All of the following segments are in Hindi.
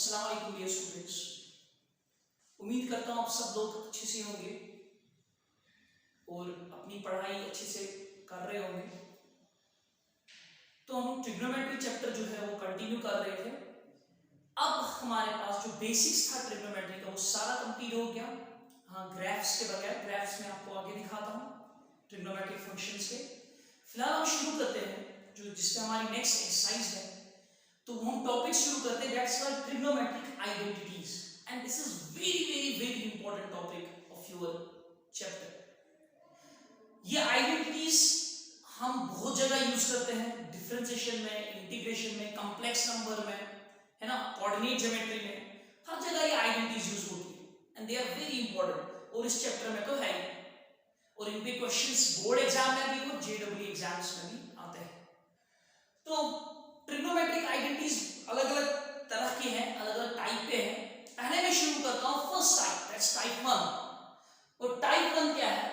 अस्सलाम वालेकुम डियर स्टूडेंट्स। उम्मीद करता हूँ आप सब लोग अच्छे से होंगे और अपनी पढ़ाई अच्छे से कर रहे होंगे। तो हम ट्रिग्नोमेट्री चैप्टर जो है वो कंटिन्यू कर रहे थे। अब हमारे पास जो बेसिक्स था ट्रिग्नोमेट्री का वो सारा कंप्लीट हो गया। हाँ, ग्राफ्स के बगैर, ग्राफ्स में आपको आगे दिखाता हूँ ट्रिग्नोमेट्रिक फंक्शंस के। फिलहाल हम शुरू करते हैं जो जिसमें हमारी नेक्स्ट एक्सरसाइज है। तो हम टॉपिक शुरू करते हैं, that's called trigonometric identities and this is very important topic of your chapter. ये आइडेंटिटीज हम बहुत जगह यूज करते हैं, डिफरेंशिएशन में, इंटीग्रेशन में, कॉम्प्लेक्स नंबर में, है ना, कोऑर्डिनेट ज्योमेट्री में, हर जगह ये आइडेंटिटीज यूज होती है and they are very important. और इस चैप्टर में तो है ही, और इन पे क्वेश्चंस बोर्ड एग्जाम में भी और जेडब्ल्यू एग्जाम्स में भी आते हैं। तो ट्रिग्नोमेट्रिक आइडेंटिटीज अलग अलग तरह के हैं, अलग अलग टाइप पे हैं। पहले मैं शुरू करता हूं फर्स्ट टाइप, दैट्स टाइप 1। और टाइप 1 क्या है?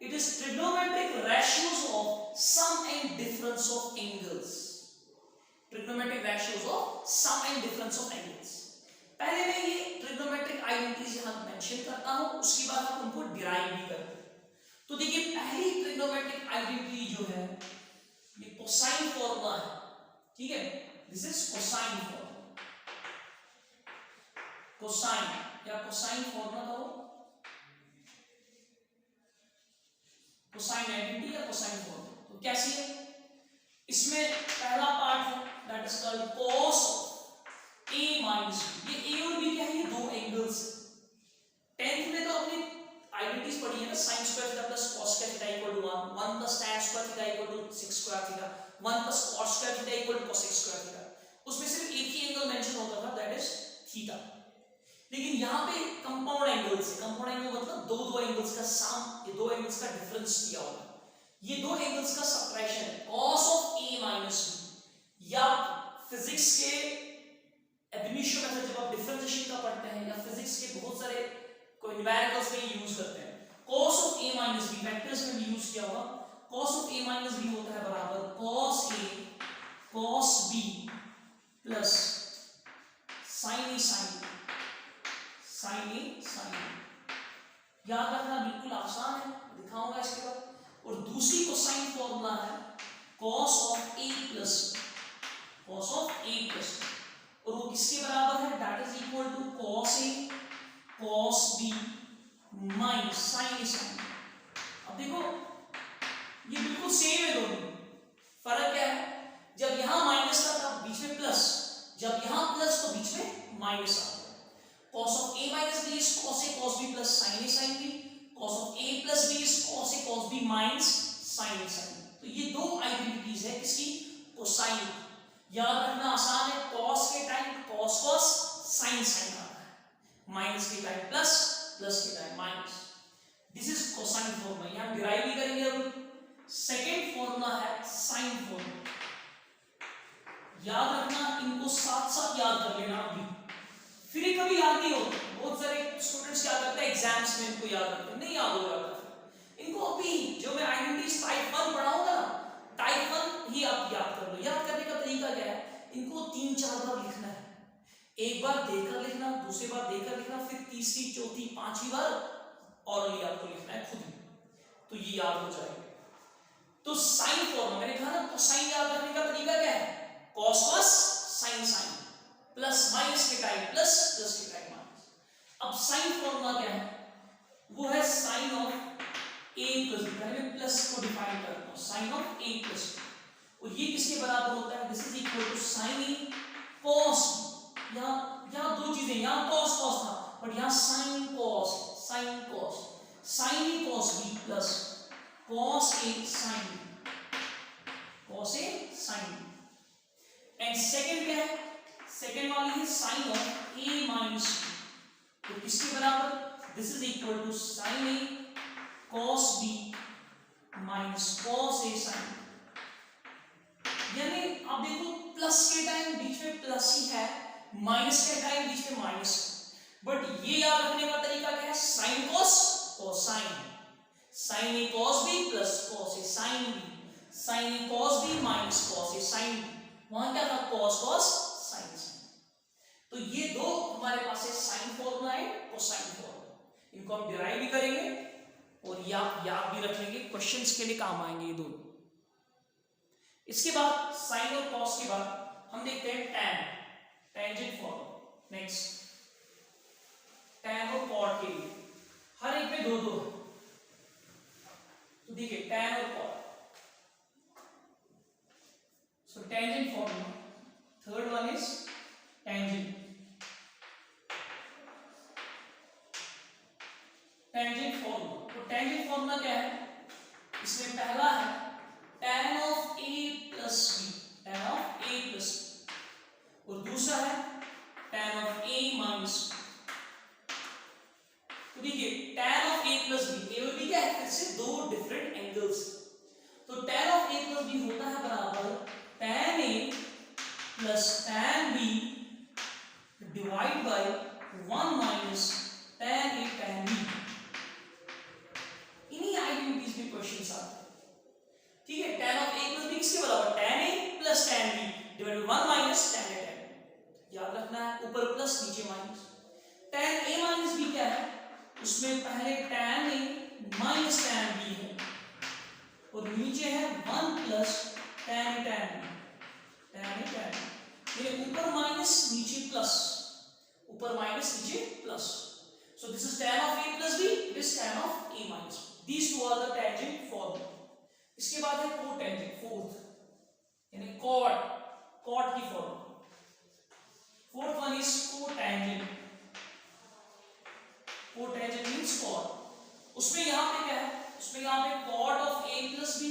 It is trigonometric ratios of sum and difference of angles. Trigonometric ratios of sum and difference of angles. पहले मैं ये ट्रिग्नोमेट्रिक आइडेंटिटीज यहां मेंशन करता हूं, उसके बाद आप उनको डिराइव भी करते हैं। तो देखिए, पहली ट्रिग्नोमेट्रिक आइडेंटिटी जो है ये कोसाइन फॉर्मूला है, ठीक है। This is cosine formula, cosine या कोसाइन फॉर्मूला कहो, कोसाइन आइडेंटिटी या कोसाइन फॉर्मूला। तो कैसी है? इसमें पहला पार्ट है that is called cos a minus b। ये a और b क्या है? ये दो एंगल्स। 10th में तो अपनी आइडेंटिटीज पढ़ी है ना, sin square theta plus cos square theta equal to 1, 1 plus tan square theta equal to 6 square theta, 1 plus cos square theta equal to cos square theta. उसमें सिर्फ एक ही एंगल मेंशन होता था, दैट इज थीटा। लेकिन यहाँ पे कंपाउंड एंगल्स है। कंपाउंड एंगल मतलब दो एंगल्स का सम, ये दो एंगल्स का डिफरेंस दिया होगा। ये दो एंगल्स का सबट्रैक्शन है, cos of a minus b। या फिजिक्स के ab initio मेथड जब आप डिफरेंशिएशन का पढ़ते हैं, या फिजिक्स के बहुत सारे कोई न्यूमेरिकल्स में यूज करते हैं, cos of a minus b vectors में भी यूज किया होगा। cos of a minus b होता है बराबर cos a cos b plus sin a sin a। याद रखना बिल्कुल आसान है, दिखाऊंगा इसके बाद। और दूसरी कोसाइन फॉर्मूला है cos ऑफ a प्लस और वो किसके बराबर है? That is equal to cos a cos b minus sin a। अब देखो ये बिल्कुल सेम है दोनों, फर्क क्या है? जब यहां माइनस था तब बीच में प्लस, जब यहां प्लस तो बीच में माइनस आ गया। cos of a minus b is cos a cos b plus sin a sin b, cos of a plus b is cos a cos b minus sin a sin b। तो ये दो आइडेंटिटीज है किसकी? कोसाइन। याद रखना आसान है, cos के time cos cos, sin sin आता है, माइनस के टाइम प्लस, प्लस के time minus. This is cosine formula, यहां डिराइव भी करेंगे। अब सेकंड फॉर्मूला है साइन फॉर्मूला। याद रखना, इनको साथ साथ याद कर लेना अभी, फिर ये कभी याद नहीं होता। बहुत सारे स्टूडेंट्स क्या करते हैं, एग्जाम्स में इनको याद रखते हैं, नहीं याद हो जाता। इनको अभी जो मैं आइडेंटिटीज टाइप 1 पढ़ाऊंगा ना, टाइप 1 ही आप याद कर लो। याद करने का तरीका क्या है? इनको 3-4 बार लिखना है। एक बार देखकर लिखना, दूसरी बार देखकर लिखना, फिर तीसरी, चौथी, पांचवी बार ऑरली आपको लिखना है खुद ही, तो ये याद हो जाएगा। तो साइन फॉर्मूला मैंने कहा ना, कोसाइन याद रखने का तरीका क्या है? cos cos sin sin, plus minus के टाइम प्लस, प्लस के टाइम माइनस। अब साइन फॉर्मूला क्या है? वो है sine of a plus b। पहले मैं प्लस को डिफाइन करता हूं, sine of a plus b। और ये किसके बराबर होता है? This is equal to sine a cos b। यहां दो चीजें, यहां cos cos था बट यहां sin cos sin a cos b plus cos a sin b। And second क्या है? सेकंड वाली है sine of a minus b। तो किसके बराबर? This is equal to sine a cos b minus cos a sin b। यानी आप देखो, प्लस के टाइम बीच में प्लस ही है, माइनस के टाइम बीच में माइनस है। बट ये याद रखने का तरीका क्या है? Sine cos cosine, sin a cos b plus cos a sin b, sin a cos b minus cos a sin b। वहां क्या था? cos cos sin sin। तो ये दो हमारे पास है साइन फॉर्मूला है कोसाइन फॉर्मूला, इनको हम डिराइव भी करेंगे और याद भी रख लेंगे, क्वेश्चंस के लिए काम आएंगे ये दोनों। इसके बाद साइन और कॉस के बाद हम देखते हैं tan, tangent formula. Next tan और कॉट के लिए हर एक में दो दो है, तो देखिए टैन और cot. So tangent formula, third one is tangent. Tangent formula, तो टेंजेंट फॉर्मूला क्या है, इसमें पहला है tan of a plus b, tan of a plus b, और दूसरा है tan of a minus b। तो देखिए tan of a plus b, a और b क्या है, फिर से दो डिफरेंट एंगल्स, तो tan of a plus b होता है बराबर tan a plus tan b divide by 1 minus tan a tan b। इन्हीं आइडेंटिटीज में क्वेश्चंस आते हैं, ठीक है। tan of a plus b किसके बराबर, tan a plus tan b divided 1 minus tan a tan b। याद रखना है, ऊपर प्लस नीचे minus. tan a minus b क्या है, उसमें पहले tan a minus tan b है और नीचे है 1 plus tan a tan b, tan a tan b। ये ऊपर माइनस नीचे प्लस, ऊपर माइनस नीचे plus. So this is tan of a plus b, it is tan of a minus b. These two are the tangent formula. इसके बाद है cotangent, fourth, यानी cot की formula. Fourth one is cotangent. Cotangent means cot. उसमें यहाँ पे क्या है, उसमें यहाँ पे cot of a plus b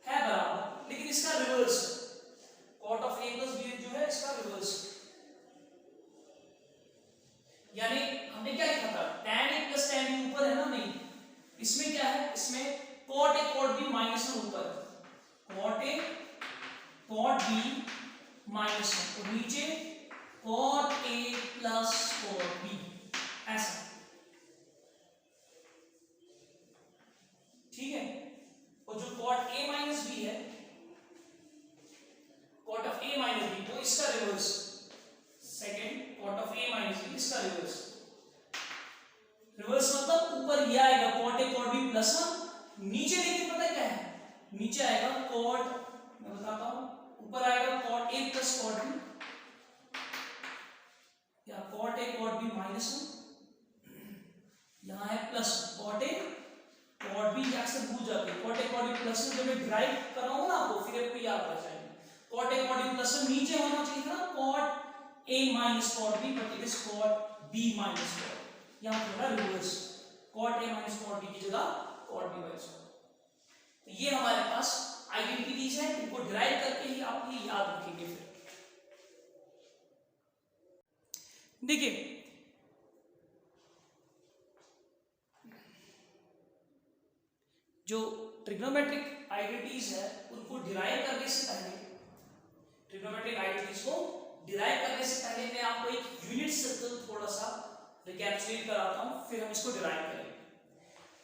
है बराबर, लेकिन इसका रिवर्स है। cot of a plus b जो है इसका रिवर्स है, यानी हमने क्या लिखा था, tan a plus tan b ऊपर है ना, नहीं, इसमें क्या है, इसमें cot a cot b minus में ऊपर है, cot a cot b minus में, और नीचे cot a plus cot b, ऐसा, ठीक है। और जो cot a माइनस b है, cot of a minus b, तो इसका reverse, second cot of a minus b, इसका रिवर्स। रिवर्स मतलब ऊपर ये आएगा cot a cot b plus 1, नीचे देखिए पता है क्या है, नीचे आएगा cot, मैं बताता हूं, ऊपर आएगा cot a plus cot b, या cot a cot b minus 1, यहां है plus cot a cot b, अक्सर भूल जाते हैं cot a cot b plus 1, जब मैं ड्राइव कराऊंगा ना आपको फिर आपको याद रह जाएगा, cot a cot b plus 1 नीचे होना चाहिए था ना cot a minus cot b, but it is cot b minus cot, यहाँ थोड़ा reverse, cot a minus cot b की जगह cot b minus cot। तो ये हमारे पास आइडेंटिटीज है, इनको डिराइव करके ही आप ये याद रखेंगे। फिर देखिए जो ट्रिग्नोमेट्रिक आइडेंटिटीज है उनको डिराइव करने से पहले, ट्रिग्नोमेट्रिक आइडेंटिटीज को डिराइव करने से पहले मैं आपको एक यूनिट सर्कल थोड़ा सा रिकैप्चुलेट कराता हूं, फिर हम इसको डिराइव करेंगे।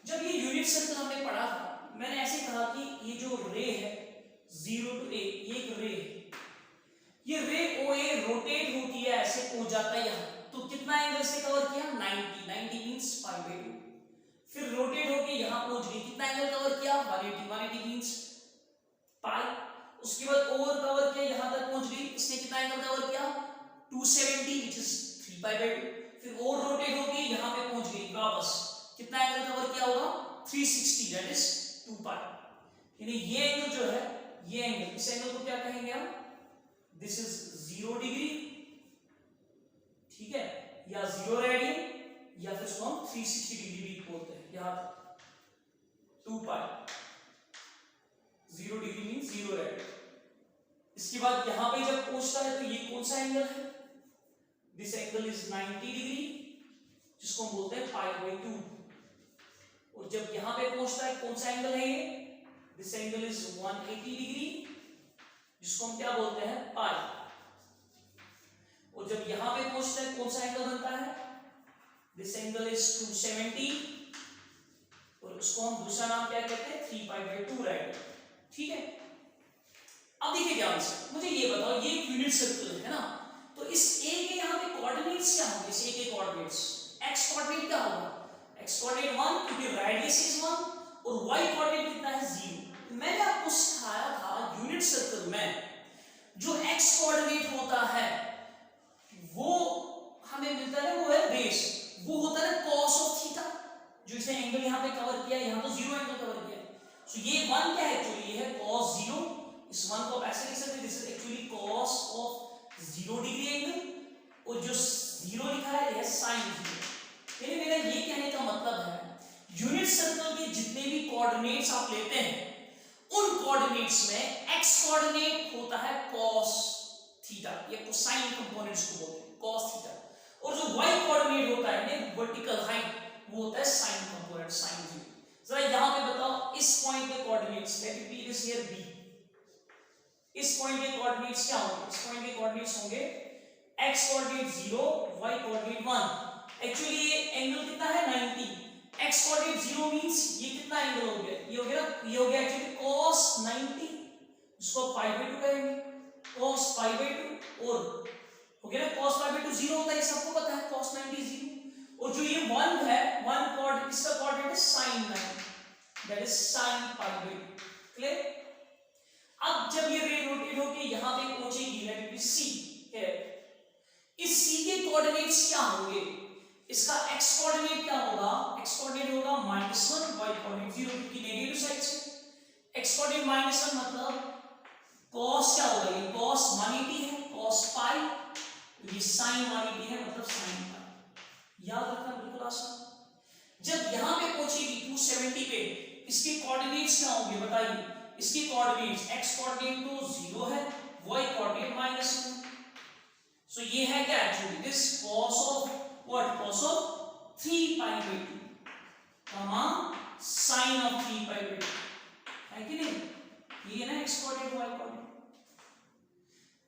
जब ये यूनिट सर्कल हमने पढ़ा था, मैंने ऐसे कहा कि ये जो रे है 0 to a, ये एक रे है, ये रे OA रोटेट होती है, ऐसे पहुंच जाता है यहाँ, तो कितना एंगल से कवर किया, 90 मींस π/2, फिर रोटेट होके यहाँ पहुंच गई, कितना एंगल कवर किया, 180 मींस पाई, उसके बाद ओवर कवर किया, यहां तक पहुंच गई, इसने कितना एंगल कवर किया, 270 व्हिच इज 3π/2, फिर और रोटेट होके यहां पे पहुंच गई वापस, कितना एंगल कवर किया होगा, 360 दैट इज 2π। यानी ये एंगल जो है, ये एंगल, इस एंगल को क्या कहेंगे हम, दिस इज 0 डिग्री, ठीक है, या 0 रेडियन, या फिर इसको हम 360 डिग्री भी बोलते हैं, यहां 2π, 0 डिग्री मींस 0 रेडियन। इसके बाद यहां पे जब पहुंचता है तो ये कौन सा एंगल है, दिस एंगल इज 90 डिग्री, जिसको हम बोलते हैं π/2, और जब यहां पे पहुंचता है कौन सा एंगल है ये, दिस एंगल इज 180 डिग्री, जिसको हम क्या बोलते हैं, पाई, और जब यहां पे पहुंचता है कौन सा एंगल बनता है, दिस एंगल इज 270, और उसको हम दूसरा नाम क्या कहते हैं, 3π/2 राइट, ठीक है। अब देखिए ध्यान से, मुझे ये बताओ, ये एक यूनिट सर्कल है ना, तो इस ए के यहाँ पे कोऑर्डिनेट्स क्या होंगे? इस ए के कोऑर्डिनेट्स, एक्स कोऑर्डिनेट क्या होगा? एक्स कोऑर्डिनेट 1 क्योंकि रेडियस इज 1 और वाई कोऑर्डिनेट कितना है? 0। मैंने आपको सिखाया था यूनिट सर्कल में जो एक्स कोऑर्डिनेट होता है वो हमें मिलता है, वो है बेस, वो होता है cos ऑफ थीटा। जो इसने एंगल यहाँ पे कवर किया, यहाँ तो 0 एंगल कवर किया, सो ये 1 क्या है? एक्चुअली ये है cos 0। इस 1 को आप ऐसे लिख सकते हैं, this is actually cos of 0 degree angle और जो 0 लिखा है ये sin 0। यानी मेरा ये कहने का मतलब है यूनिट सर्कल के जितने भी कोऑर्डिनेट्स आप लेते हैं उन कोऑर्डिनेट्स में x कोऑर्डिनेट होता है cos थीटा, ये कोसाइन कंपोनेंट्स को बोलते हैं cos थीटा, और जो y कोऑर्डिनेट होता है वर्टिकल हाइट वो होता है sin कंपोनेंट sin 0। जरा यहां पे बताओ इस पॉइंट के coordinates, let it be this here b, इस पॉइंट के कोऑर्डिनेट्स क्या होंगे? इस पॉइंट के कोऑर्डिनेट्स होंगे x coordinate 0 y coordinate 1। Actually ये एंगल कितना है? 90। x कोऑर्डिनेट 0 मींस ये कितना एंगल हो गया? ये हो गया एक्चुअली cos 90, इसको पाई बाय 2 कहेंगे, cos पाई बाय 2, और हो गया ना cos पाई बाय 2 0 होता है, सबको पता है cos 90 0। और जो ये 1 है, 1 कोऑर्डिनेट, इसका कोऑर्डिनेट है sin 90, that is sin pi by 2। Clear? अब जब ये रे रोटेट होके यहां पे पहुंचेगी, लेट इट बी c है, इस c के कोऑर्डिनेट्स क्या होंगे? इसका x कोऑर्डिनेट क्या होगा? x कोऑर्डिनेट होगा -1, y कोऑर्डिनेट 0 क्योंकि नेगेटिव साइड से। x कोऑर्डिनेट -1 मतलब cos क्या होगा? ये cos 180 है, cos पाई, ये sin 180 है मतलब sin पाई। याद रखना बिल्कुल आसान। जब यहां पे पहुंचेगी 270 पे, इसके कोऑर्डिनेट्स क्या होंगे बताइए? इसके कोऑर्डिनेट्स x कोऑर्डिनेट तो 0 है, y कोऑर्डिनेट -1। सो ये है क्या actually? This cos of what? Cos of 3 pi by 2 comma sin of 3 pi by 2 है कि नहीं? ये है ना x कोऑर्डिनेट y कोऑर्डिनेट।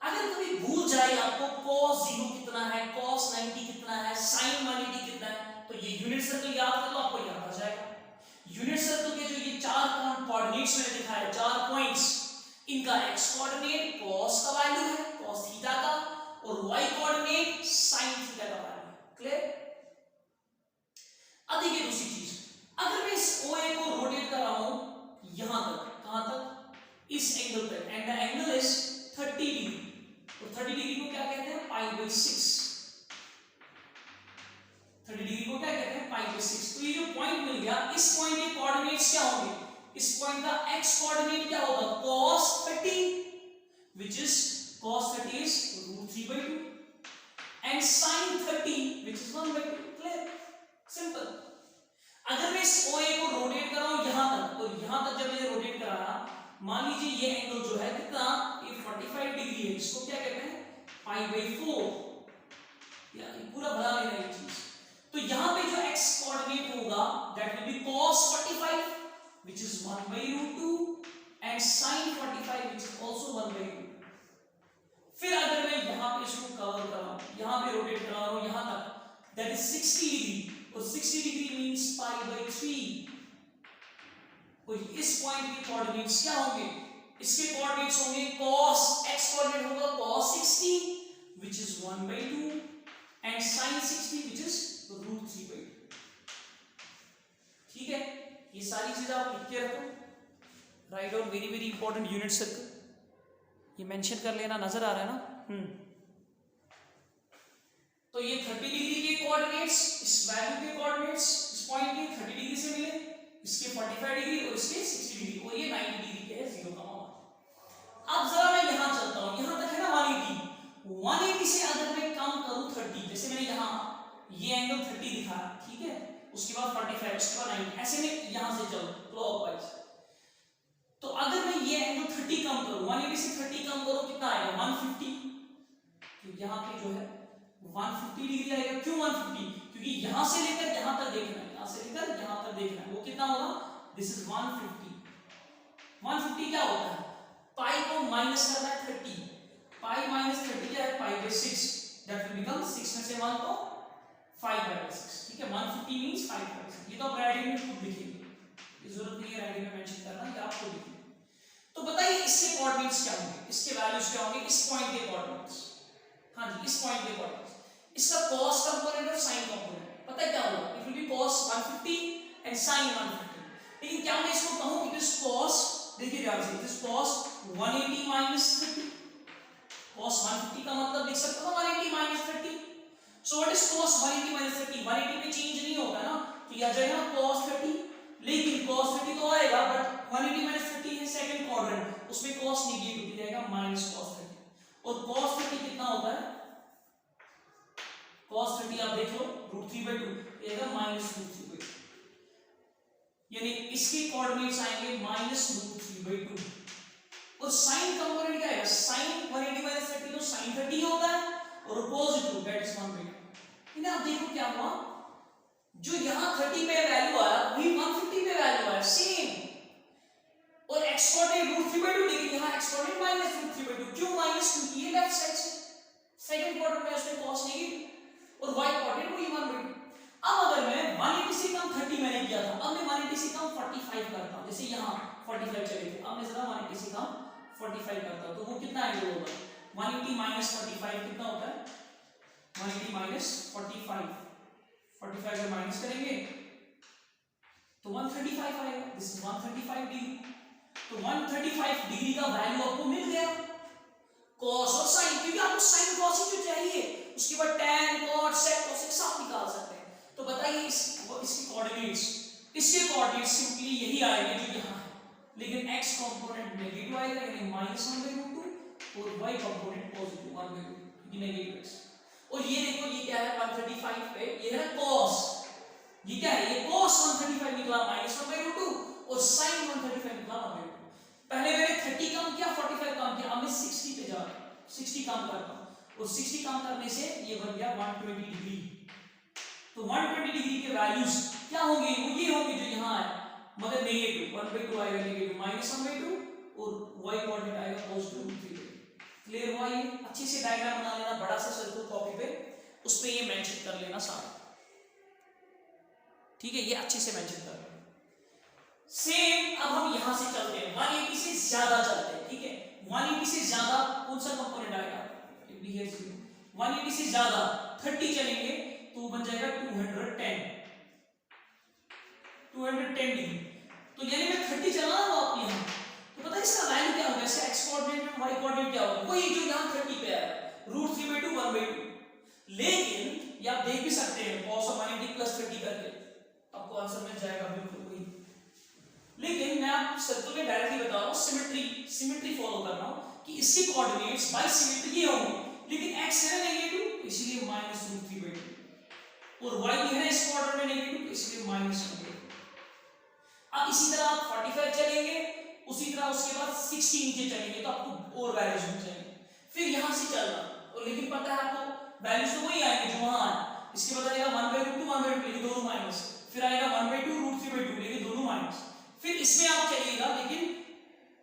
अगर कभी भूल जाए आपको cos 0 कितना है, cos 90 कितना है, sin 180 कितना है, तो ये यूनिट सर्कल याद कर लो, आपको याद आ जाएगा। यूनिट सर्कल के जो ये 4 कोऑर्डिनेट्स मैंने दिखाया, 4 पॉइंट्स, इनका x कोऑर्डिनेट cos का वैल्यू है, cos थीटा का, और y कोऑर्डिनेट sin थीटा का वैल्यू। क्लियर? अब देखिए दूसरी चीज, अगर मैं इस OA को रोटेट कर रहा हूं यहां तक, कहां तक? इस एंगल तक, and the angle is 30 degree, और 30 डिग्री को क्या कहते हैं? Pi by 6। 30 डिग्री को क्या कहते हैं? Pi by 6। तो ये जो पॉइंट मिल गया, इस पॉइंट के कोऑर्डिनेट्स क्या होंगे? इस पॉइंट का x कोऑर्डिनेट क्या होगा? cos 30, which is cos 30 is √3/2 and sin 30 which is 1/2। Clear? Simple. अगर मैं इस OA को रोटेट कर रहा हूं यहां तक, और यहां तक जब मैं रोटेट कर रहा, मान लीजिए ये एंगल जो है कितना? ये 45 डिग्री है, इसको क्या कहते हैं? Pi by 4। यार ये पूरा बना लेना ये चीज। तो यहां पे जो x कोऑर्डिनेट होगा that will be cos 45 which is 1/2 and sin 45 which is also 1/2। फिर अगर मैं यहां पे इसको कवर कर रहा हूं, यहां पे रोटेट कर रहा हूं यहां तक, दैट इज 60 डिग्री, और 60 डिग्री मींस पाई बाय 3। और इस पॉइंट के कोऑर्डिनेट्स क्या होंगे? इसके कोऑर्डिनेट्स होंगे cos, x कोऑर्डिनेट होगा cos 60 which is 1/2 and sin 60 which is √3/2। ठीक है? ये सारी चीजें आप लिख के रखो, write down very very important unit circle, ये मेंशन कर लेना, नजर आ रहा है ना? तो ये 30 डिग्री के कोऑर्डिनेट्स, इस वैल्यू के कोऑर्डिनेट्स इस पॉइंट के 30 डिग्री से मिले, इसके 45 डिग्री और इसके 60 डिग्री, और ये 90 डिग्री के है, 0 का मान। अब जरा मैं यहां चलता हूं, यहां तक है ना 180 से अगर मैं कम करूं 30, जैसे मैंने यहां ये एंगल 30 दिखाया, ठीक है, उसके बाद 45, उसके बाद 90, ऐसे में यहां से चलो क्लॉकवाइज। तो अगर मैं ये एंगल 30 कम करूं, 180 से 30 कम करूं, कितना आएगा? 150। तो यहां पे जो है 150 डिग्री आएगा। क्यों 150? क्योंकि यहां से लेकर यहां तक देखना है, यहां से लेकर यहां तक देखना है, वो कितना होगा? This is 150। 150 क्या होता है? पाई को माइनस करना है 30, पाई माइनस 30 क्या है? Pi by 6, that will become 6 में से 1 तो 5/6। ठीक है, 150 मींस 5/6। ये तो आप राइटिंग में खुद लिखेंगे, ये जरूरत नहीं है राइटिंग में मेंशन करना, ये आप खुद लिखेंगे। तो बताइए इसके कोऑर्डिनेट्स क्या होंगे, इसके वैल्यूज क्या होंगे, इस पॉइंट के कोऑर्डिनेट्स? हाँ जी, इस पॉइंट के अकॉर्डिंग इसका cos कंपोनेंट और sin कंपोनेंट पता है क्या होगा, it will B cos 150 and sin 150। लेकिन क्या मैं इसको कहूं इट इज cos, देखिए ध्यान से, it is cos 180 minus 30। cos 150 का मतलब लिख सकते हो 180 minus 30। So what is cos 180 minus 30? 180 में चेंज नहीं होगा ना, तो यह जाएगा cos 30, लेकिन cos 30 तो आएगा बट 180 माइनस 30 है सेकंड क्वाड्रेंट, उसमें cos नेगेटिव हो जाएगा माइनस cos 30। और cos 30 कितना होता है, cos 30 आप देख लो √3/2 ये माइनस √3/2, यानी इसके कोऑर्डिनेट्स आएंगे माइनस √3/2। और sin कंपोनेंट क्या है, sin 180 माइनस 30 तो sin 30 होता है और पॉजिटिव दैट इज 1/2। इन्हें आप देखो क्या हुआ, जो यहां 30 पे वैल्यू आया वही 150 पे वैल्यू आया सेम, और x कोऑर्डिनेट √3/2 लेकिन यहां x कोऑर्डिनेट माइनस √3/2। क्यों माइनस, क्योंकि ये लेफ्ट साइड से सेकंड क्वाड्रेंट में उसमें cos नेगेटिव और y कोऑर्डिनेट वही 1/2। अब अगर मैं 180 से कम 30 मैंने किया था, अब मैं 180 से कम 45 करता हूं, जैसे यहां 45 चले थे, अब मैं जरा 180 से कम 45 करता हूं, तो वो कितना एंगल होगा, 180 माइनस 45 कितना होता है, 180 माइनस 45, 45 अगर माइनस करेंगे तो 135 आएगा, दिस इज 135 डिग्री। तो 135 डिग्री का वैल्यू आपको मिल गया, cos और sin, क्योंकि आपको sin cos ही जो चाहिए, उसके बाद tan cot sec cosec सब निकाल सकते हैं। तो बताइए इसके कोऑर्डिनेट्स, इसके कोऑर्डिनेट्स सिंपली यही आएंगे जो यहां है, लेकिन x कंपोनेंट नेगेटिव आएगा यानी -1/2 और y कंपोनेंट पॉजिटिव 1/2 क्योंकि नेगेटिव x। और ये देखो ये क्या है 135 पे, ये है cos, ये क्या है, ये cos 135 निकला -1/2 और sin 135 निकला 1/2। पहले मैंने 30 कम किया 45 कम किया, अब मैं 60 पे जा रहा हूं, 60 कम करता हूं और 60 कम करने से ये बन गया 120 डिग्री। तो 120 डिग्री के वैल्यूज क्या होंगे, वो ये होंगे जो यहां है, मतलब नेगेटिव 1/2 आएगा, नेगेटिव -1/2 और y कोऑर्डिनेट आएगा पॉजिटिव 3। क्लियर हुआ ये? अच्छे से डायग्राम बना लेना, बड़ा सा सर्कल कॉपी पे, उस पे ये मेंशन कर लेना सारा, ठीक है, ये अच्छे से मेंशन कर लेना। सेम अब हम यहां से चलते हैं 180 से ज्यादा चलते हैं, ठीक है, 180 से ज्यादा कौन सा कंपोनेंट आएगा, 180 से ज्यादा 30 चलेंगे तो बन जाएगा 210 डिग्री। तो यानी मैं 30 चला रहा हूं आप यहां, तो पता है इसका वैल्यू क्या होगा, इसका x कोऑर्डिनेट और y कोऑर्डिनेट क्या होगा, वही जो यहां 30 पे आया √3/2 1/2। लेकिन ये आप देख भी सकते हैं cos 180 + 30 करके आपको आंसर मिल जाएगा बिल्कुल वही। लेकिन मैं आपको सर्कल में डायरेक्टली बता रहा हूं, सिमेट्री फॉलो कर रहा हूं कि इसके कोऑर्डिनेट्स बाय सिमेट्री ये होंगे, लेकिन x है नेगेटिव इसलिए -√3/2 और y है इस क्वाड्रेंट में नेगेटिव इसलिए -1/2। अब इसी तरह आप 45 चलेंगे, उसी तरह उसके बाद 60 नीचे चलेंगे तो आपको और वैल्यूज मिल जाएंगे, फिर यहां से चलना, और लेकिन पता है आपको वैल्यूज तो वही आएंगे जो वहां है। इसके बाद आएगा 1/2 लेकिन दोनों माइनस, फिर आएगा 1/2 √3/2 लेकिन दोनों माइनस, फिर इसमें आप चलिएगा लेकिन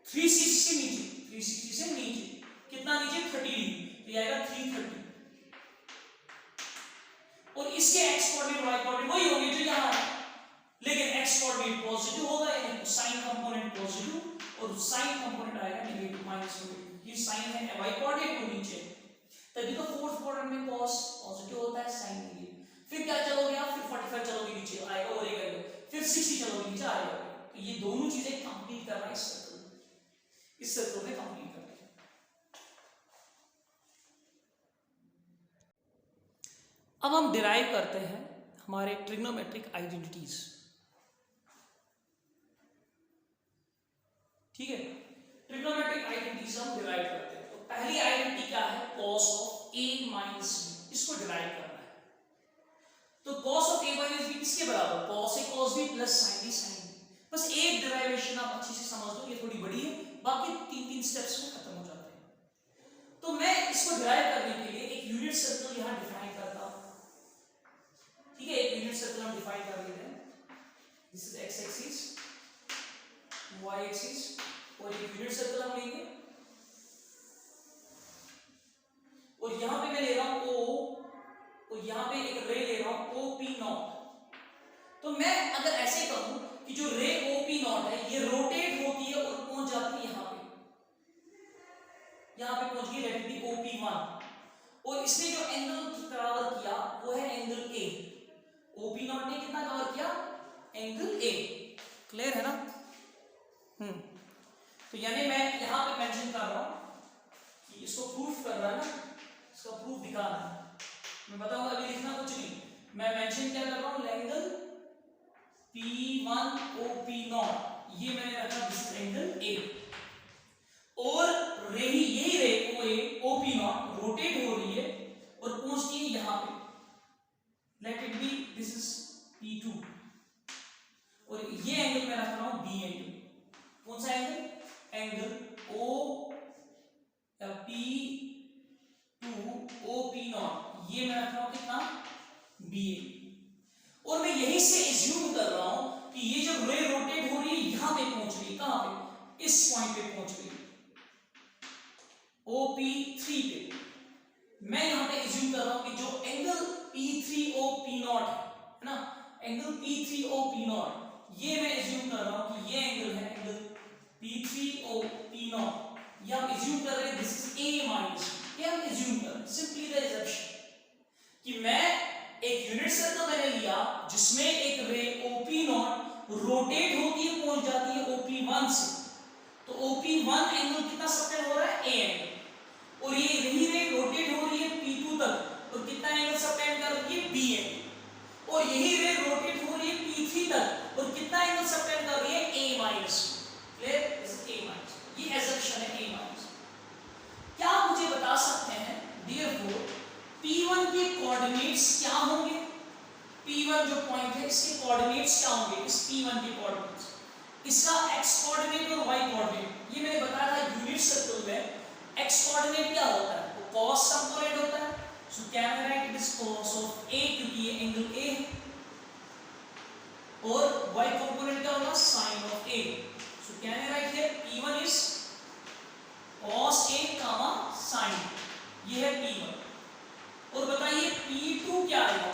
360 से नीचे, 360 से नीचे कितना नीचे 30 डिग्री, तो ये आएगा 330। और इसके x कोऑर्डिनेट y कोऑर्डिनेट वही होंगे जो यहां है, लेकिन x कोऑर्डिनेट पॉजिटिव होगा यानी sin कंपोनेंट पॉजिटिव और sin कंपोनेंट आएगा नेगेटिव -1/2। ये sin है y कोऑर्डिनेट को नीचे, तभी तो फोर्थ क्वाड्रेंट में cos पॉजिटिव होता है sin नेगेटिव। फिर क्या चलोगे आप, फिर 45 चलोगे नीचे आएगा और एक आएगा, फिर 60 चलोगे नीचे आएगा। तो ये दोनों चीजें कंप्लीट करना इस सर्कल में कंप्लीट करना है। अब हम डिराइव करते हैं हमारे ट्रिग्नोमेट्रिक आइडेंटिटीज, ठीक है, ट्रिग्नोमेट्रिक आइडेंटिटीज हम डिराइव करते हैं। तो पहली आइडेंटिटी क्या है, cos of a minus b, इसको डिराइव करना है। तो cos of a minus b किसके बराबर, cos a cos b plus sin a sin b। बस एक डिराइवेशन आप अच्छे से समझ लो, ये थोड़ी बड़ी है, बाकी 3 स्टेप्स में खत्म हो जाते हैं। तो मैं इसको डिराइव करने के लिए एक यूनिट सर्कल यहां डिफाइन करता हूं, ठीक है, एक यूनिट सर्कल हम डिफाइन कर लेते हैं, this is x axis, y axis, और एक यूनिट सर्कल हम लेंगे और यहां पे मैं ले रहा हूं O और यहां पे एक रे ले रहा हूं OP0। तो मैं अगर ऐसे कहूं कि जो रे OP0 है ये रोटेट होती है और पहुंच जाती है यहां पे पहुंच गई, लेट इट बी OP1। और इसने जो एंगल कवर किया वो है एंगल ए। ओपी नॉट ने कितना कवर किया? Angle A. क्लियर है ना? तो यानी मैं यहां पे मेंशन कर रहा हूं कि इसको प्रूफ कर रहा है ना, इसका प्रूफ दिखा रहा है। मैं बताऊंगा, अभी लिखना कुछ नहीं, मैं मेंशन क्या कर रहा हूं? एंगल P1 OP नॉट, ये मैंने रखा दिस एंगल ए। और यही रे OP नॉट रोटेट हो रही है और पहुंचती है यहां पे, let it be this is P2, और ये एंगल मैं रख रहा हूं बी एंगल। कौन सा एंगल? एंगल O या P2 OP नॉट, ये मैं रख रहा हूं कितना? बी। और मैं यही से एज्यूम कर रहा हूं कि ये जब रे रोटेट हो रही है यहां पे पहुंच रही है, कहां पे? इस पॉइंट पे पहुंच रही है, OP3 पे। मैं यहां पे एज्यूम कर रहा हूं कि जो एंगल P3OP नॉट है ना, एंगल P3OP नॉट, ये मैं एज्यूम कर रहा हूं कि ये एंगल है एंगल P3OP नॉट। ये हम एज्यूम कर रहे हैं दिस इज A माइनस, ये हम एज्यूम कर रहे हैं, सिंपली द एजम्पशन कि मैं एक यूनिट सर्कल मैंने लिया जिसमें एक रे OP नॉट रोटेट होती है, पहुंच जाती है OP1 से, तो OP1 एंगल कितना सबटेंड हो रहा है? A angle. और ये यही रे रोटेट हो रही है P2 तक, तो कितना एंगल सबटेंड कर रही है? B angle. और यही रे रोटेट हो रही है P3 तक, और कितना एंगल सबटेंड कर रही है? A minus. Clear? Is A minus, ये एजम्पशन है A माइनस। क्या आप मुझे बता सकते हैं देयरफॉर P1 के कोऑर्डिनेट्स क्या होंगे? P1 जो पॉइंट है इसके कोऑर्डिनेट्स क्या होंगे? इस P1 के कोऑर्डिनेट्स, इसका x कोऑर्डिनेट और y कोऑर्डिनेट, ये मैंने बताया था यूनिट सर्कल में x कोऑर्डिनेट क्या होता है? वो cos कंपोनेंट होता है, so can I right it is cos of a, क्योंकि ये एंगल a है, और y कंपोनेंट क्या होगा? sin of a, so can I right here P1 is cos a, sin, ये है P1। और बताइए P2 क्या आएगा?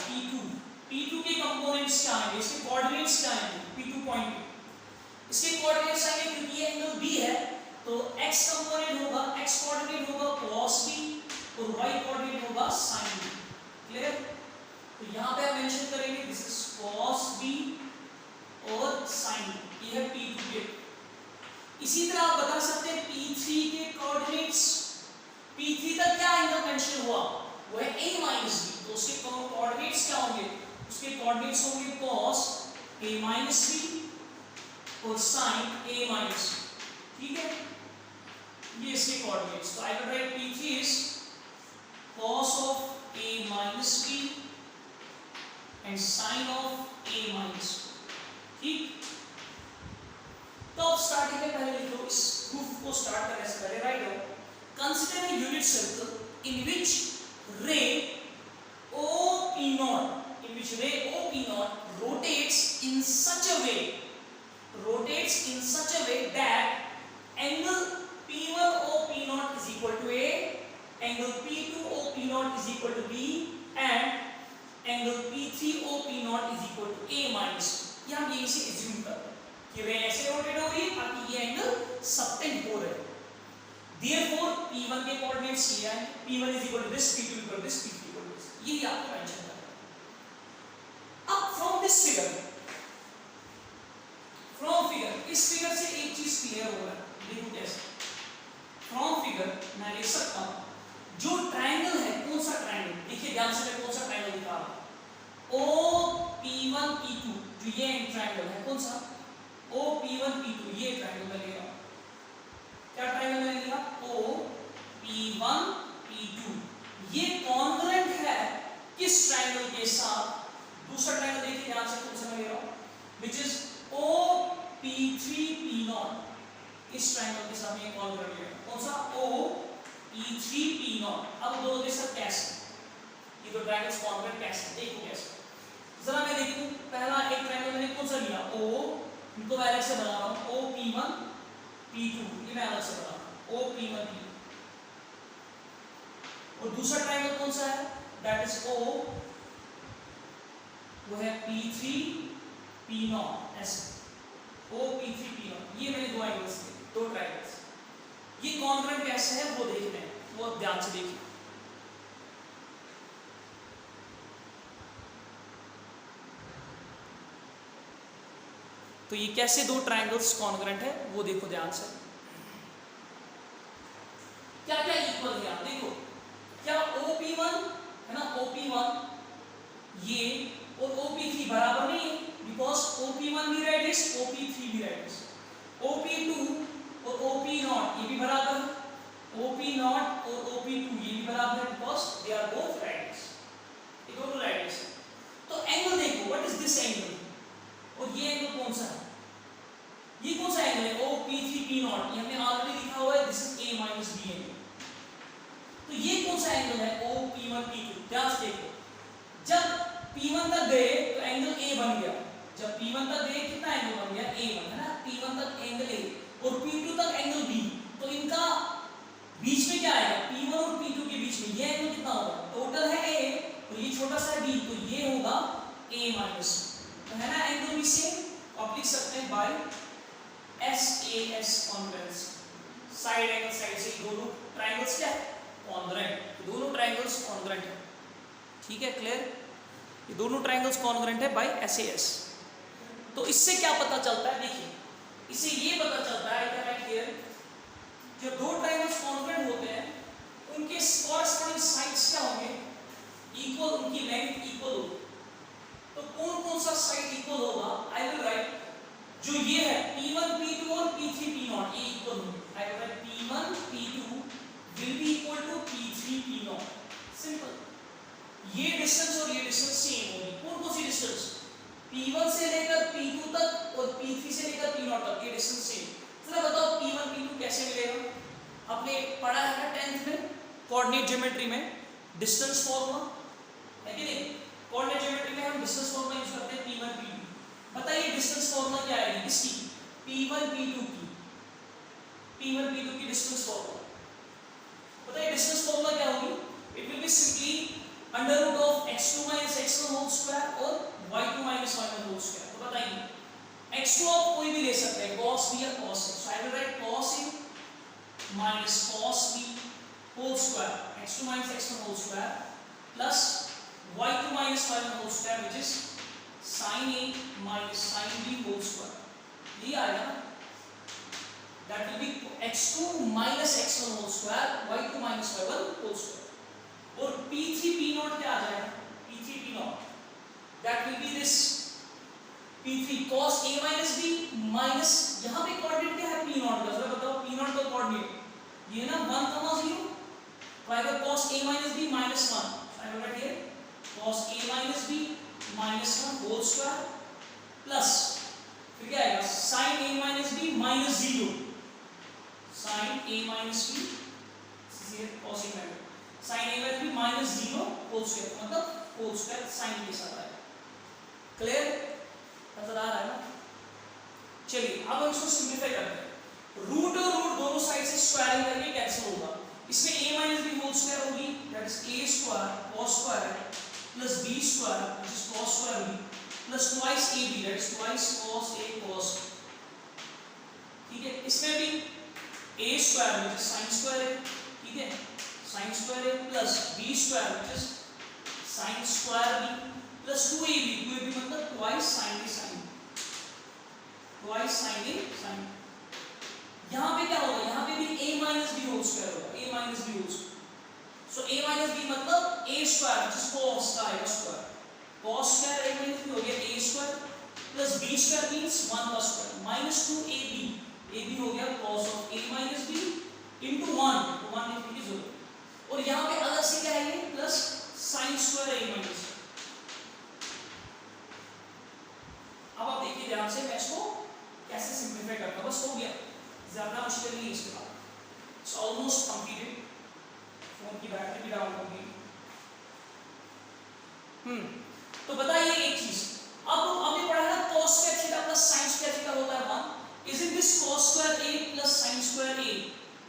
P2 के कंपोनेंट्स क्या आएंगे? इसके कोऑर्डिनेट्स क्या आएंगे? P2 पॉइंट पे इसके कोऑर्डिनेट्स आएंगे, क्योंकि ये एंगल B है, तो x कंपोनेंट होगा, x कोऑर्डिनेट होगा cos B और y कोऑर्डिनेट होगा sin B। क्लियर? तो यहां पे हम मेंशन करेंगे दिस इज cos B और sin B, ये है P2 के। इसी तरह आप बता सकते हैं P3 के कोऑर्डिनेट्स, P3 तक क्या एंगल मेंशन हुआ? वो है A माइनस B, तो उसके कोऑर्डिनेट्स क्या होंगे? उसके कोऑर्डिनेट्स होंगे cos A माइनस B और sin A माइनस, ठीक है? ये इसके कोऑर्डिनेट्स, तो I will write P3 is cos of A minus B and sin of A minus, ठीक? तो अब स्टार्टिंग में पहले लिखो, इस प्रूफ को स्टार्ट करने से पहले राइट हो, consider a unit circle in which ray OP naught, in which ray OP naught rotates in such a way that angle P1 OP naught is equal to A, angle P2 OP naught is equal to B, and angle P3 OP naught is equal to A minus। ये हम यही से एज्यूम कर रहे हैं कि रे ऐसे रोटेट हो रही है ताकि ये एंगल सबटेंड हो रहे हैं। Therefore P1 के कोऑर्डिनेट्स ये हैं, P1 is equal to this, P2 equal to this, P3 equal to this, ये आपको मेंशन करना है। अब फ्रॉम दिस फिगर, इस फिगर से एक चीज क्लियर हो रहा है, देखो कैसे। फ्रॉम फिगर मैं लिख सकता हूं जो ट्रायंगल है, कौन सा ट्रायंगल? देखिए ध्यान से, मैं कौन सा ट्रायंगल दिखा रहा हूं? OP1 P2, जो ये ट्रायंगल है, कौन सा? OP1 P2, ये ट्रायंगल मैं ले रहा हूं। क्या ट्रायंगल मैंने लिया? OP1 P2, ये कॉन्ग्रुएंट है किस ट्रायंगल के साथ? दूसरा ट्रायंगल देखिए ध्यान से, कौन सा मैं ले रहा हूं? व्हिच इज OP3 P0, इस ट्रायंगल के साथ ये कॉन्ग्रुएंट है। कौन सा? OP3 P0। अब दो के साथ कैसे? ये दो ट्रायंगल्स कॉन्ग्रुएंट कैसे? देखो कैसे, जरा मैं देखूं। पहला एक ट्रायंगल मैंने कौन सा लिया? इनको मैं अलग से बना रहा हूं, OP1 P2, ये मैं अलग से बना रहा हूं, OP1 P2। और दूसरा ट्रायंगल कौन सा है? दैट इज वो है P3 P0, ऐसे OP3 P0। ये मैंने दो एंगल्स लिए, दो ट्रायंगल्स, ये कॉन्ग्रुएंट कैसे है वो देखना है, वो ध्यान से देखिए। तो ये कैसे दो ट्रायंगल्स कॉन्ग्रुएंट है वो देखो ध्यान से। क्या क्या इक्वल है आप देखो, क्या OP1 है ना, OP1 ये और OP3 बराबर नहीं है, बिकॉज OP1 भी रेडियस OP3 भी रेडियस। OP2 और OP0 ये भी बराबर है, OP0 और OP2 ये भी बराबर है, because they are both radius, ये दोनों रेडियस है। तो एंगल देखो, व्हाट इज दिस एंगल, और ये एंगल कौन सा है, ये कौन सा एंगल है, OP3 P0, ये हमने ऑलरेडी लिखा हुआ है, this is A minus B angle. तो ये कौन सा एंगल है, OP1 P2। ध्यान से देखो, जब P1 तक गए तो एंगल A बन गया, जब P1 तक गए कितना एंगल बन गया, A1 है ना, P1 तक एंगल A और P2 तक एंगल B, तो इनका बीच में क्या आएगा, P1 और P2 के बीच में ये एंगल कितना होगा, टोटल है A तो ये छोटा सा है B, तो ये होगा A माइनस, तो है ना एंगल भी सेम। आप लिख सकते हैं by SAS congruence, side angle side से दोनों ट्रायंगल्स क्या है कॉन्ग्रुएंट, दोनों ट्रायंगल्स कॉन्ग्रुएंट है, ठीक है क्लियर, ये दोनों ट्रायंगल्स कॉन्ग्रुएंट है बाय SAS। तो इससे क्या पता चलता है, देखिए इससे ये पता चलता है क्या राइट हियर, जो दो ट्रायंगल्स कॉन्ग्रुएंट होते हैं उनके कॉरस्पॉन्डिंग साइड्स क्या होंगे, इक्वल, उनकी लेंथ इक्वल होगी। तो कौन कौन सा साइड इक्वल होगा, आई विल राइट जो ये है P1 P2 और P3 P0 ये इक्वल होंगे, I will write P1 P2 will be equal to P3 P0, simple. ये डिस्टेंस और ये डिस्टेंस सेम होगी, कौन कौन सी डिस्टेंस, P1 से लेकर P2 तक और P3 से लेकर P0 तक, ये डिस्टेंस सेम। जरा बताओ P1 P2 कैसे मिलेगा, आपने पढ़ा है ना 10th में कोऑर्डिनेट ज्योमेट्री में डिस्टेंस फॉर्मूला है कि नहीं, कोऑर्डिनेट ज्योमेट्री में हम डिस्टेंस फॉर्मूला यूज करते हैं P1 P2। बताइए डिस्टेंस फॉर्मूला क्या आएगी किसकी, P1 P2 की, P1 P2 की डिस्टेंस फॉर्मूला बताइए, डिस्टेंस फॉर्मूला क्या होगी, it will be simply under root of x2 minus x1 whole square और y2 minus y1 whole square. तो बताइए x2 आप कोई भी ले सकते हैं, cos b या cos a, so I will write cos a minus cos b whole square, x2 minus x1 whole square plus y2 minus y1 whole square which is sin a minus sin b whole square, ये आएगा ना, that will be x2 minus x1 whole square, y2 minus y1 whole square, और P3 P0 क्या आ जाएगा, P3 P0 that will be this P3 cos a minus b minus, यहाँ पे कोऑर्डिनेट क्या है P0 का, जरा बताओ P0 का कोऑर्डिनेट ये ना 1, 0, तो आएगा cos a minus b minus 1, I will write here cos a minus b minus 1 whole square plus फिर क्या आएगा sin a minus b minus 0, sin a minus b cos a minus sin a minus b minus 0 whole square, मतलब whole square sin के साथ आएगा, क्लियर नजर आ रहा है ना। चलिए अब हम इसको सिंपलीफाई करते हैं, रूट और रूट दोनों साइड से स्क्वायरिंग करके कैंसिल होगा, इसमें a minus b whole square होगी, that is a square cos square plus b square which is cos square b plus twice ab, that is twice cos a cos, ठीक है। इसमें भी a square which is sin square a, ठीक है, sin square a plus b square which is sin square b plus 2ab, 2ab मतलब twice sin a sin, twice sin a sin। यहाँ पे क्या होगा, यहाँ पे भी a minus b whole square होगा, a minus b whole square, so a minus b मतलब a square which is cos का आएगा square, cos square a minus b हो गया a square plus b square means 1 का square minus 2ab, ab हो गया cos of a minus b into 1, तो 1 लिखने की जरूरत, और यहाँ पे अलग से क्या है ये plus sin square a minus। अब आप देखिए ध्यान से, मैं इसको कैसे सिंपलीफाई करता हूं, बस हो गया, ज्यादा मुश्किल नहीं है इसके बाद, इट्स ऑलमोस्ट कंप्लीटेड, फोन की बैटरी भी डाउन हो गई। तो बताइए एक चीज, अब हमने पढ़ा है cos square theta plus sin square theta होता है 1, isn't this cos square a plus sin square a,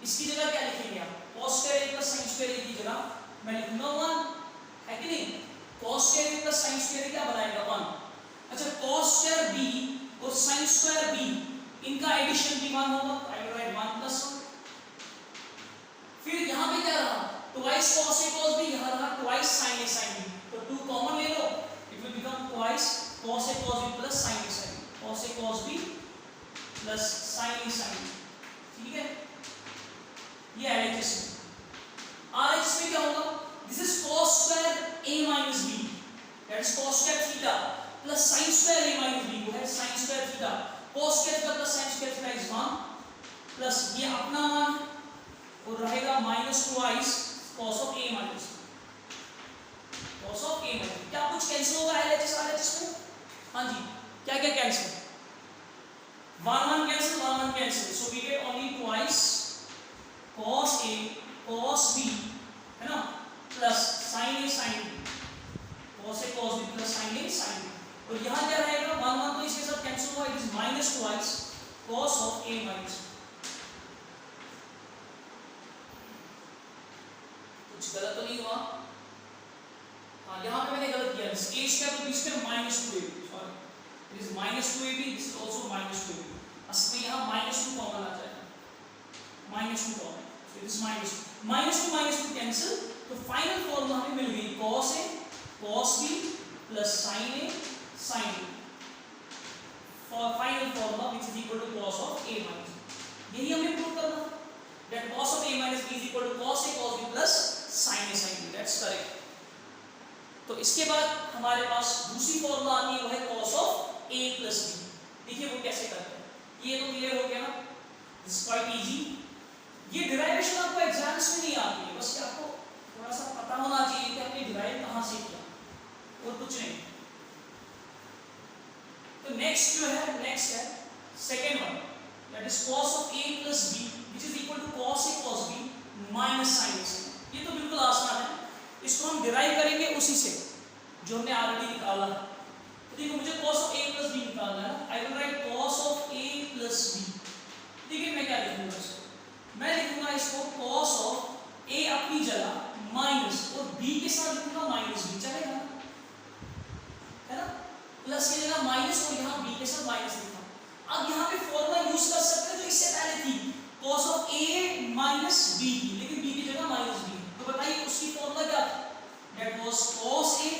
इसकी जगह क्या लिखेंगे आप, cos square a plus sin square a की जगह मैं लिखूंगा 1, है कि नहीं, cos square a plus sin square a क्या बनाएगा 1, अच्छा cos square b और sin square b इनका एडिशन भी 1 होगा, आई विल राइट 1 plus 1, फिर यहाँ पे क्या रहा twice cos a cos b, यहाँ रहा twice sin a sin b, तो 2 कॉमन ले लो, it will become twice cos a cos b plus sin a sin b, cos a cos b plus sine A sine, ठीक है, ये LHS है। RHS में क्या होगा, this is cos square a minus b, that is cos square theta plus sin square a minus b, वो है sin square theta, cos square theta plus sin square theta is 1 plus ये अपना मान और रहेगा minus twice cos of a minus cos of a minus. क्या कुछ कैंसिल होगा LHS RHS में? हाँ जी, क्या क्या cancel, 1 cancel, 1 cancel, so we get only twice cos a cos b, है ना, plus sin a sin b, cos a cos b plus sin a sin b, और यहाँ क्या रहेगा 1 तो इसके साथ कैंसिल हुआ, it is minus twice cos of a minus, कुछ गलत तो नहीं हुआ? हाँ, यहाँ पे मैंने गलत किया, a स्क्वायर तो b square minus 2ab, sorry, it is minus 2ab, this is also minus 2ab, असल में यहाँ माइनस 2 कॉमन आ जाएगा, minus 2 common, so it is minus 2 cancel, तो फाइनल फॉर्मूला हमें मिल गई cos a cos b plus sin a sin b, for final formula which is equal to cos of a minus b, यही हमें प्रूव करना था, that cos of a minus b is equal to cos a cos b plus sin a sin b, that's correct. तो इसके बाद हमारे पास दूसरी फॉर्मूला आती है, वो है cos of a plus b, देखिए वो कैसे करते हैं, ये तो क्लियर हो गया ना, दिस इज क्वाइट इजी, ये डिराइवेशन आपको एग्जाम्स में नहीं आती है, बस ये आपको थोड़ा सा पता होना चाहिए कि आपने डिराइव कहां से किया, और कुछ नहीं। तो नेक्स्ट जो है, नेक्स्ट है second one, that is cos of a plus b which is equal to cos a cos b minus sin a sin b, ये तो बिल्कुल आसान है, इसको हम डिराइव करेंगे उसी से जो हमने ऑलरेडी निकाला है। तो देखो मुझे cos of a plus b निकालना है, I will write cos of a plus b, देखिए मैं क्या लिखूंगा इसको, मैं लिखूंगा इसको cos ऑफ a अपनी जगह माइनस और b के साथ लिखूंगा माइनस b, चलेगा है ना, प्लस की जगह माइनस और यहाँ b के साथ माइनस लिखा। अब यहाँ पे फॉर्मूला यूज कर सकते हैं जो इससे पहले थी cos of a minus b की, लेकिन b की जगह माइनस b, तो बताइए उसकी फॉर्मूला क्या था, that was cos a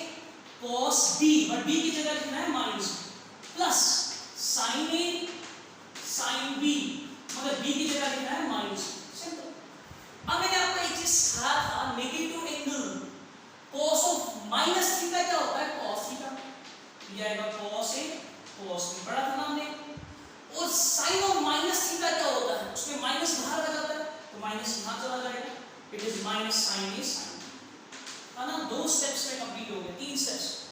cos b, but b की जगह लिखना है minus plus sin a sin b, मगर b की जगह लिखना है माइनस, सिंपल। अब मैंने आपको एक चीज सिखाया था, negative angle cos of minus theta क्या होता है, cos थीटा, ये आएगा cos a cos b, पढ़ा था ना हमने, और sin ऑफ माइनस थीटा क्या होता है, उसमें माइनस बाहर आ जाता है, तो माइनस यहां चला जाएगा, it is minus sin a sin b, है ना, दो स्टेप्स में कंप्लीट